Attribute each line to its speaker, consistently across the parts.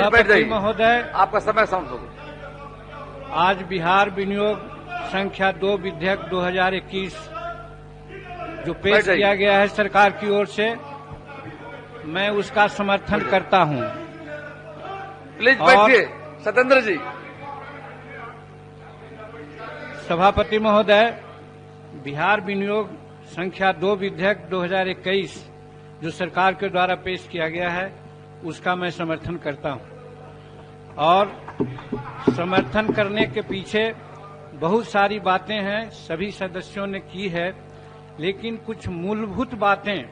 Speaker 1: सभापति महोदय,
Speaker 2: आपका समय समाप्त हो गया।
Speaker 1: आज बिहार विनियोग संख्या 2 विधेयक 2021 जो पेश किया गया है सरकार की ओर से, मैं उसका समर्थन करता हूं।
Speaker 2: प्लीज बैठिए सत्येंद्र जी।
Speaker 1: सभापति महोदय, बिहार विनियोग संख्या 2 विधेयक 2021 जो सरकार के द्वारा पेश किया गया है उसका मैं समर्थन करता हूं। और समर्थन करने के पीछे बहुत सारी बातें हैं, सभी सदस्यों ने की है, लेकिन कुछ मूलभूत बातें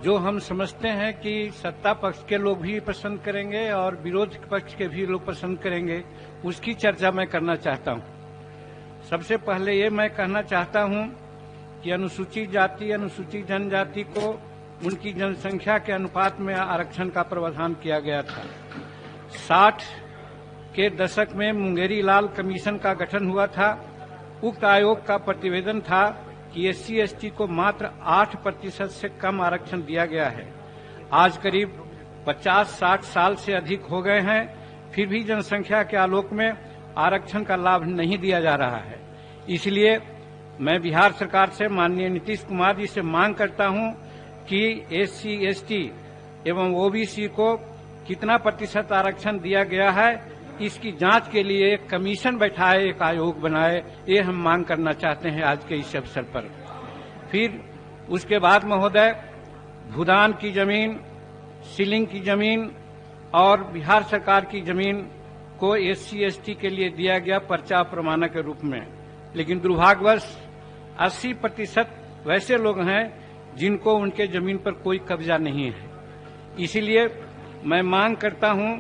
Speaker 1: जो हम समझते हैं कि सत्ता पक्ष के लोग भी पसंद करेंगे और विरोध पक्ष के भी लोग पसंद करेंगे, उसकी चर्चा मैं करना चाहता हूं। सबसे पहले ये मैं कहना चाहता हूं कि अनुसूचित जाति, अनुसूचित जनजाति को उनकी जनसंख्या के अनुपात में आरक्षण का प्रावधान किया गया था। 60 के दशक में मुंगेरी लाल कमीशन का गठन हुआ था। उक्त आयोग का प्रतिवेदन था कि SC/ST को मात्र 8% से कम आरक्षण दिया गया है। आज करीब 50-60 साल से अधिक हो गए हैं, फिर भी जनसंख्या के आलोक में आरक्षण का लाभ नहीं दिया जा रहा है। इसलिए मैं बिहार सरकार से माननीय नीतीश कुमार जी से मांग करता हूं कि SC/ST एवं OBC को कितना प्रतिशत आरक्षण दिया गया है, इसकी जांच के लिए एक कमीशन बैठाए, एक आयोग बनाए, ये हम मांग करना चाहते हैं आज के इस अवसर पर। फिर उसके बाद महोदय, भूदान की जमीन, सीलिंग की जमीन और बिहार सरकार की जमीन को SC/ST के लिए दिया गया पर्चा प्रमाणक के रूप में, लेकिन दुर्भाग्यवश 80% वैसे लोग हैं जिनको उनके जमीन पर कोई कब्जा नहीं है। इसीलिए मैं मांग करता हूं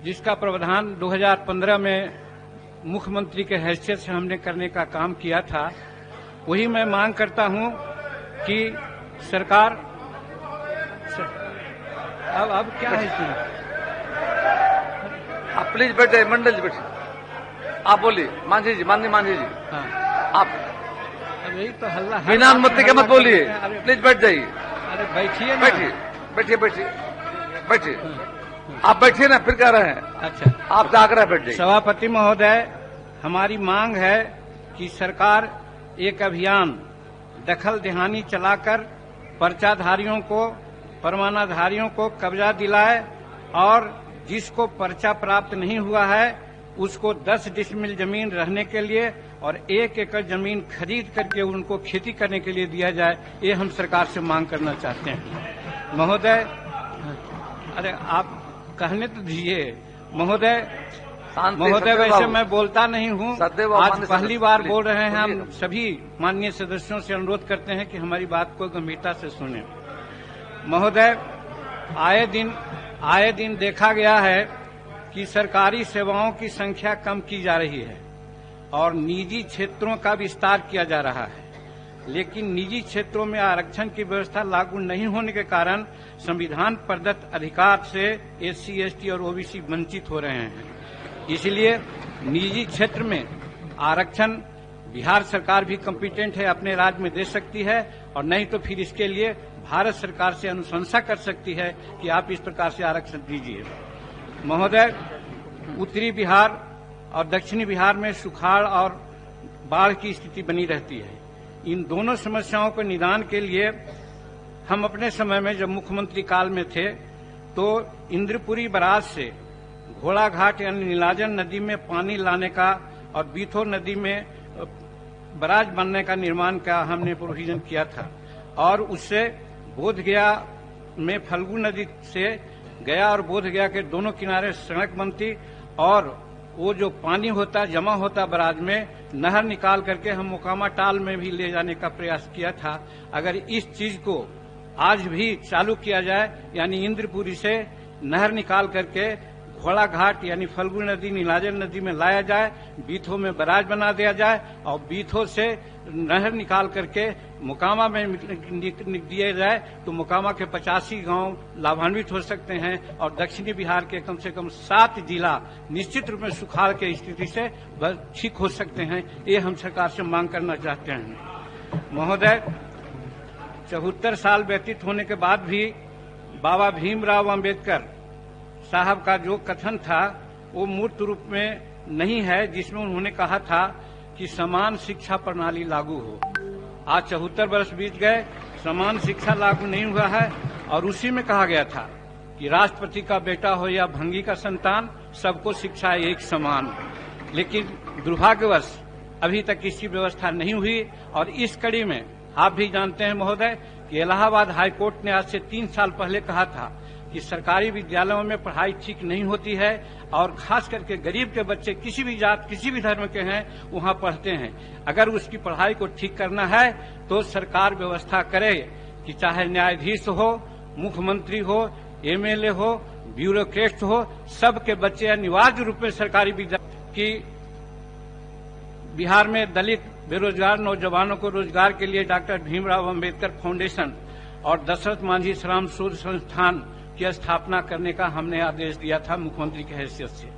Speaker 1: जिसका प्रावधान 2015 में मुख्यमंत्री के हैसियत से हमने करने का काम किया था, वही मैं मांग करता हूं कि सरकार अब क्या है इसमें?
Speaker 2: आप प्लीज बैठे, मंडल जी बैठिए, आप बोलिए। मांझी जी, मांझी जी,
Speaker 1: हाँ,
Speaker 2: आप
Speaker 1: यही तो हल्ला,
Speaker 2: बिना अनुमति के मत बोलिए, प्लीज बैठ जाइए।
Speaker 1: अरे बैठिए ना।
Speaker 2: बैठिए आप बैठिए ना, फिर कह रहे हैं।
Speaker 1: अच्छा,
Speaker 2: आप जाकर बैठ जाइए।
Speaker 1: सभापति महोदय, हमारी मांग है कि सरकार एक अभियान दखल देहानी चलाकर पर्चाधारियों को, परमानाधारियों को कब्जा दिलाए और जिसको पर्चा प्राप्त नहीं हुआ है उसको 10 डिसमिल जमीन रहने के लिए और 1 एकड़ जमीन खरीद करके उनको खेती करने के लिए दिया जाए, ये हम सरकार से मांग करना चाहते हैं। महोदय, अरे आप कहने तो दीजिए महोदय। वैसे मैं बोलता नहीं हूँ, आज पहली बार बोल रहे हैं। हम सभी माननीय सदस्यों से अनुरोध करते हैं कि हमारी बात को गंभीरता से सुने। महोदय, आए दिन देखा गया है कि सरकारी सेवाओं की संख्या कम की जा रही है और निजी क्षेत्रों का विस्तार किया जा रहा है, लेकिन निजी क्षेत्रों में आरक्षण की व्यवस्था लागू नहीं होने के कारण संविधान प्रदत्त अधिकार से SC/ST और OBC वंचित हो रहे हैं। इसलिए निजी क्षेत्र में आरक्षण बिहार सरकार भी कॉम्पिटेंट है, अपने राज्य में दे सकती है, और नहीं तो फिर इसके लिए भारत सरकार से अनुशंसा कर सकती है कि आप इस प्रकार से आरक्षण दीजिए। महोदय, उत्तरी बिहार और दक्षिणी बिहार में सुखाड़ और बाढ़ की स्थिति बनी रहती है। इन दोनों समस्याओं के निदान के लिए हम अपने समय में जब मुख्यमंत्री काल में थे तो इंद्रपुरी बराज से घोड़ाघाट यानी नीलाजन नदी में पानी लाने का और बीथो नदी में बराज बनने का निर्माण का हमने प्रोविजन किया था, और उससे बोधगया में फल्गु नदी से गया और बोधगया के दोनों किनारे सड़क बनती और वो जो पानी होता जमा होता बराज में, नहर निकाल करके हम मोकामा टाल में भी ले जाने का प्रयास किया था। अगर इस चीज को आज भी चालू किया जाए, यानी इंद्रपुरी से नहर निकाल करके घोड़ाघाट यानी फल्गु नदी नीलाजन नदी में लाया जाए, बीथो में बराज बना दिया जाए और बीथो से नहर निकाल करके मोकामा में दिया जाए, तो मोकामा के 85 गांव लाभान्वित हो सकते हैं और दक्षिणी बिहार के कम से कम 7 जिला निश्चित रूप में सुखाड़ के स्थिति से ठीक हो सकते हैं। ये हम सरकार से मांग करना चाहते हैं। महोदय, 74 साल व्यतीत होने के बाद भी बाबा भीमराव अंबेडकर साहब का जो कथन था वो मूर्त रूप में नहीं है, जिसमें उन्होंने कहा था कि समान शिक्षा प्रणाली लागू हो। आज 74 वर्ष बीत गए, समान शिक्षा लागू नहीं हुआ है और उसी में कहा गया था कि राष्ट्रपति का बेटा हो या भंगी का संतान, सबको शिक्षा एक समान। लेकिन दुर्भाग्यवश अभी तक इसकी व्यवस्था नहीं हुई और इस कड़ी में आप भी जानते हैं महोदय कि इलाहाबाद हाईकोर्ट ने आज से 3 साल पहले कहा था कि सरकारी विद्यालयों में पढ़ाई ठीक नहीं होती है और खास करके गरीब के बच्चे किसी भी जात किसी भी धर्म के हैं वहां पढ़ते हैं। अगर उसकी पढ़ाई को ठीक करना है तो सरकार व्यवस्था करे कि चाहे न्यायाधीश हो, मुख्यमंत्री हो, एमएलए हो, ब्यूरोक्रेट हो, सबके बच्चे अनिवार्य रूप में सरकारी विद्यालय की। बिहार में दलित बेरोजगार नौजवानों को रोजगार के लिए डॉक्टर भीमराव अंबेडकर फाउंडेशन और दशरथ मांझी श्रम शोध संस्थान की स्थापना करने का हमने आदेश दिया था मुख्यमंत्री की हैसियत से।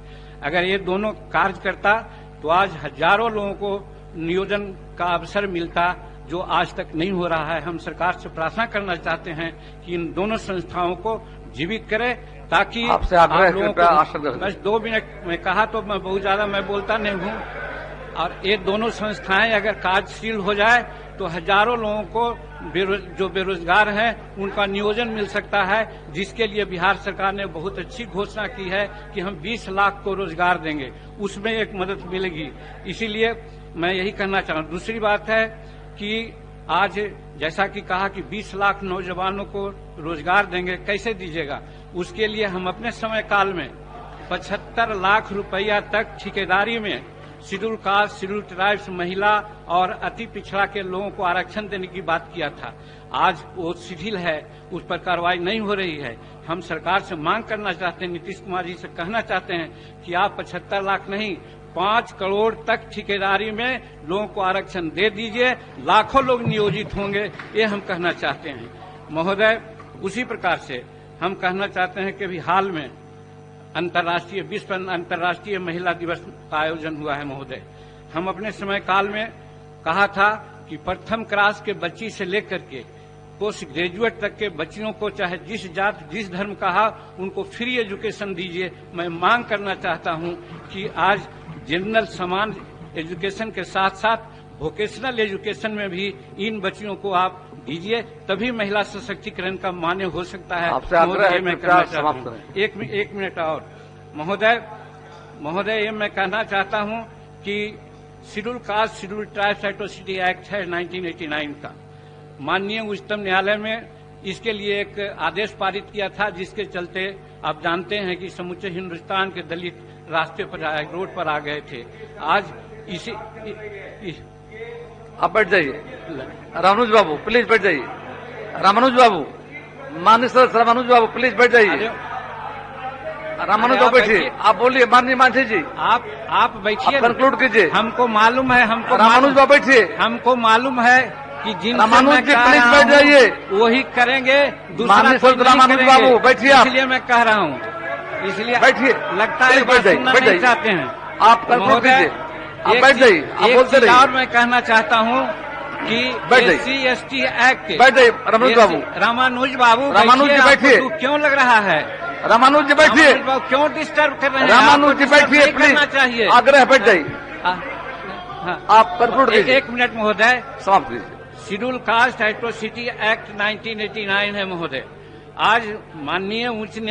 Speaker 1: अगर ये दोनों कार्य करता तो आज हजारों लोगों को नियोजन का अवसर मिलता, जो आज तक नहीं हो रहा है। हम सरकार से प्रार्थना करना चाहते हैं कि इन दोनों संस्थाओं को जीवित करे ताकि
Speaker 2: आपसे
Speaker 1: आप
Speaker 2: आग्रह
Speaker 1: लोगों
Speaker 2: कृपया
Speaker 1: को बस 2 मिनट में कहा तो मैं बहुत ज्यादा मैं बोलता नहीं हूँ। और ये दोनों संस्थाएं अगर कार्यशील हो जाए तो हजारों लोगों को जो बेरोजगार हैं उनका नियोजन मिल सकता है, जिसके लिए बिहार सरकार ने बहुत अच्छी घोषणा की है कि हम 20 लाख को रोजगार देंगे, उसमें एक मदद मिलेगी। इसीलिए मैं यही कहना चाहूँ। दूसरी बात है कि आज जैसा कि कहा कि 20 लाख नौजवानों को रोजगार देंगे, कैसे दीजिएगा? उसके लिए हम अपने समय काल में 75 लाख रुपया तक ठेकेदारी में शेड्यूल कास्ट, शेड्यूल ट्राइब्स, महिला और अति पिछड़ा के लोगों को आरक्षण देने की बात किया था। आज वो शिथिल है, उस पर कार्रवाई नहीं हो रही है। हम सरकार से मांग करना चाहते हैं, नीतीश कुमार जी से कहना चाहते हैं कि आप 75 लाख नहीं 5 करोड़ तक ठेकेदारी में लोगों को आरक्षण दे दीजिए, लाखों लोग नियोजित होंगे, ये हम कहना चाहते हैं महोदय। उसी प्रकार से हम कहना चाहते हैं कि अभी हाल में विश्व अंतर्राष्ट्रीय महिला दिवस का आयोजन हुआ है महोदय। हम अपने समय काल में कहा था कि प्रथम क्लास के बच्ची से लेकर के पोस्ट ग्रेजुएट तक के बच्चियों को चाहे जिस जात जिस धर्म का हो उनको फ्री एजुकेशन दीजिए। मैं मांग करना चाहता हूं कि आज जनरल समान एजुकेशन के साथ साथ वोकेशनल एजुकेशन में भी इन बच्चियों को आप दीजिए, तभी महिला सशक्तिकरण का मान्य हो सकता है।
Speaker 2: आपसे आग्रह है
Speaker 1: मैं कहना चाहता हूँ। एक मिनट और महोदय ये मैं कहना चाहता हूँ कि schedule caste schedule tribes atrocity act है 1989 का, माननीय उच्चतम न्यायालय में इसके लिए एक आदेश पारित किया था, जिसके चलते आप जानते हैं कि समूचे हिंदुस्तान के दलित रास्ते पर रोड पर आ गए थे। आज
Speaker 2: आप बैठ जाइए। रामानुज बाबू प्लीज बैठ जाइए। रामानुज बाबू, माननीय सदस्य रामानुज बाबू प्लीज बैठ जाइए। रामानुज बाबू बैठिए, आप बोलिए। माननीय मांझी जी
Speaker 1: आप बैठिए,
Speaker 2: कंक्लूड कीजिए।
Speaker 1: हमको मालूम है,
Speaker 2: रामानुज बाबू बैठिए।
Speaker 1: हमको मालूम है कि जिन
Speaker 2: रामानुज जी प्लीज बैठ जाइए,
Speaker 1: वही करेंगे।
Speaker 2: माननीय सदस्य रामानुज बाबू बैठिए।
Speaker 1: इसलिए मैं कह रहा हूँ, इसलिए
Speaker 2: बैठिए।
Speaker 1: लगता है सुनना नहीं चाहते हैं।
Speaker 2: आप कंक्लूड कीजिए, आप बैठ जाइए, आप बोलते रहिए।
Speaker 1: और मैं कहना चाहता हूँ कि SC/ST एक्ट।
Speaker 2: बैठ जाइए रामानुज बाबू।
Speaker 1: रामानुज बाबू
Speaker 2: जी बैठिए।
Speaker 1: क्यों लग रहा है?
Speaker 2: रामानुज जी बैठिए।
Speaker 1: क्यों डिस्टर्ब कर रहे हैं?
Speaker 2: रामानुज जी बैठिए प्लीज,
Speaker 1: चाहिए
Speaker 2: आग्रह बैठ जाइए। आप कंक्लूड कीजिए।
Speaker 1: 1 मिनट महोदय,
Speaker 2: समाप्त कीजिए।
Speaker 1: शेड्यूल कास्ट एट्रोसिटी एक्ट 1989 है महोदय। आज माननीय उच्चतम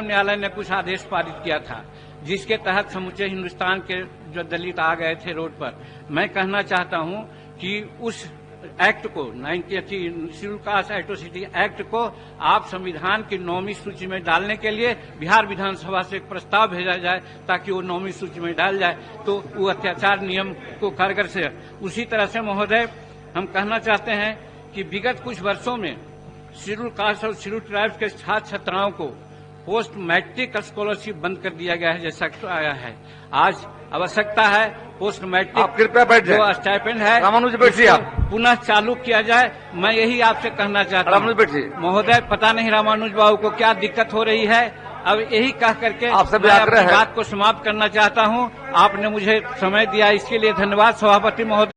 Speaker 1: न्यायालय ने कुछ आदेश पारित किया था, जिसके तहत समूचे हिंदुस्तान के जो दलित आ गए थे रोड पर। मैं कहना चाहता हूं कि उस एक्ट को शेड्यूल कास्ट एट्रोसिटी एक्ट को आप संविधान की 9वीं सूची में डालने के लिए बिहार विधानसभा से एक प्रस्ताव भेजा जाए, ताकि वो 9वीं सूची में डाल जाए तो वो अत्याचार नियम को कारगर से। उसी तरह से महोदय हम कहना चाहते हैं कि विगत कुछ वर्षों में शेड्यूल कास्ट और शेड्यूल ट्राइब्स के छात्र छात्राओं को पोस्ट मैट्रिक स्कॉलरशिप बंद कर दिया गया है, जैसा आया है। आज आवश्यकता है पोस्ट मैट्रिक
Speaker 2: कृपया बैठ जाए,
Speaker 1: जो स्टाइपेंड है
Speaker 2: रामानुज बैठिए, आप
Speaker 1: पुनः चालू किया जाए। मैं यही आपसे कहना चाहता हूँ।
Speaker 2: रामानुज बैठिए।
Speaker 1: महोदय, पता नहीं रामानुज बाबू को क्या दिक्कत हो रही है। अब यही कह करके
Speaker 2: आपसे
Speaker 1: मैं अपनी बात को समाप्त करना चाहता हूँ। आपने मुझे समय दिया, इसके लिए धन्यवाद सभापति महोदय।